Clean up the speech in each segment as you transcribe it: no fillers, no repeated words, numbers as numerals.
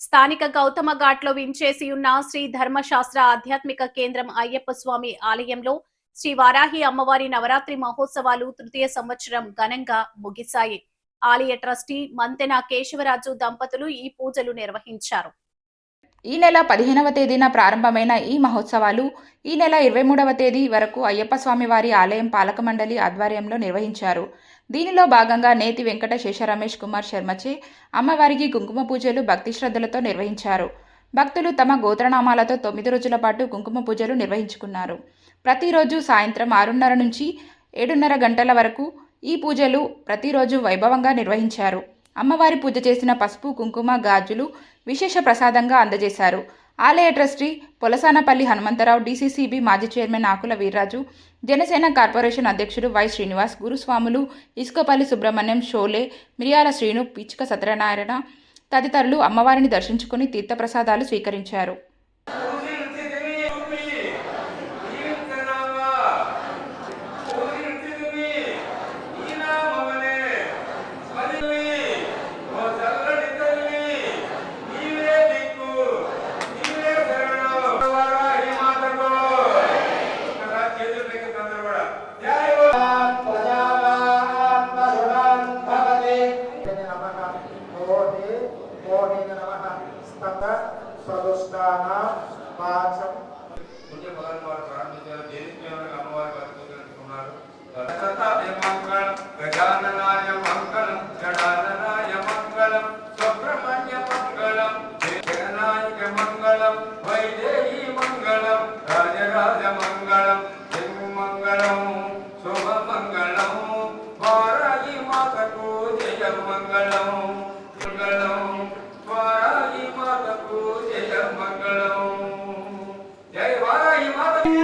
స్థానిక గౌతమ ఘాట్లో వించేసి ఉన్న శ్రీ ధర్మశాస్త్ర ఆధ్యాత్మిక కేంద్రం అయ్యప్ప స్వామి ఆలయంలో శ్రీ వారాహి అమ్మవారి నవరాత్రి మహోత్సవాలు తృతీయ సంవత్సరం ఘనంగా ముగిశాయి. ఆలయ ట్రస్టీ మంతెన కేశవరాజు దంపతులు ఈ పూజలు నిర్వహించారు. ఈ నెల 15వ తేదీన ప్రారంభమైన ఈ మహోత్సవాలు ఈ నెల 23వ తేదీ వరకు అయ్యప్ప స్వామి వారి ఆలయం పాలక మండలి ఆధ్వర్యంలో నిర్వహించారు. దీనిలో భాగంగా నేతి వెంకట శేష రమేష్ కుమార్ శర్మచే అమ్మవారికి కుంకుమ పూజలు భక్తి శ్రద్ధలతో నిర్వహించారు. భక్తులు తమ గోత్రనామాలతో 9 రోజుల పాటు కుంకుమ పూజలు నిర్వహించుకున్నారు. ప్రతిరోజు సాయంత్రం 6:30 నుంచి 7:30 గంటల వరకు ఈ పూజలు ప్రతిరోజు వైభవంగా నిర్వహించారు. అమ్మవారి పూజ చేసిన పసుపు, కుంకుమ, గాజులు విశేష ప్రసాదంగా అందజేశారు. ఆలయ ట్రస్టీ పొలసానపల్లి హనుమంతరావు, డీసీసీబీ మాజీ చైర్మన్ ఆకుల వీర్రాజు, జనసేన కార్పొరేషన్ అధ్యక్షుడు వై శ్రీనివాస్, గురుస్వాములు ఇసుకపల్లి సుబ్రహ్మణ్యం, షోలే, మిరియాల శ్రీను, పిచ్చుక సత్యనారాయణ తదితరులు అమ్మవారిని దర్శించుకుని తీర్థప్రసాదాలు స్వీకరించారు. గజాననాయ మంగళం, జడాననాయ మంగళం, సుబ్రహ్మణ్య మంగళం, జగన్నాయక మంగళం, వైదేహి మంగళం, రాజరాజ మంగళం, మంగళం, శుభ మంగళం, వారాహి మాతకు జయ మంగళం, మంగళం, వారాహి మాతకు జయ మంగళం, జయ వారాహి మాతకు.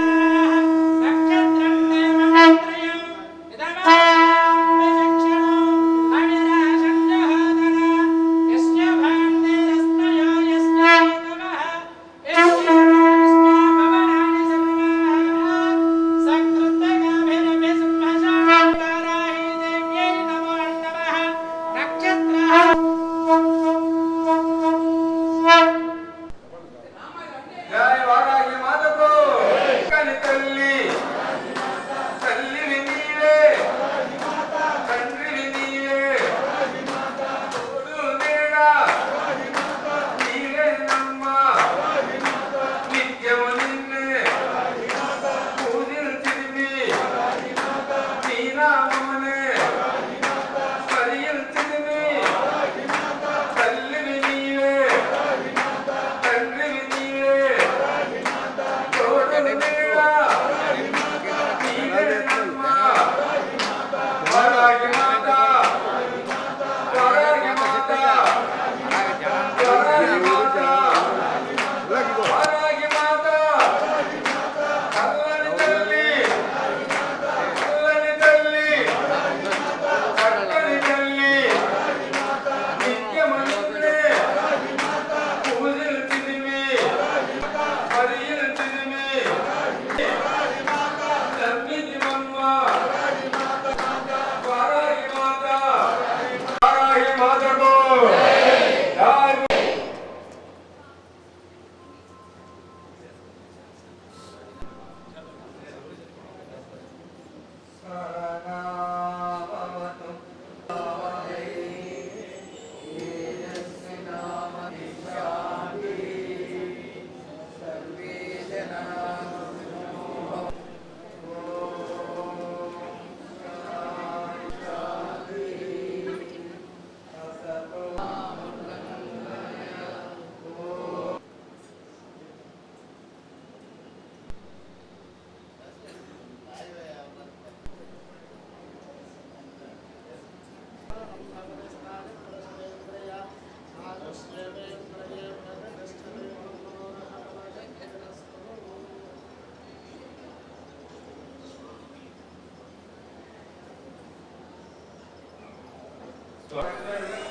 Right.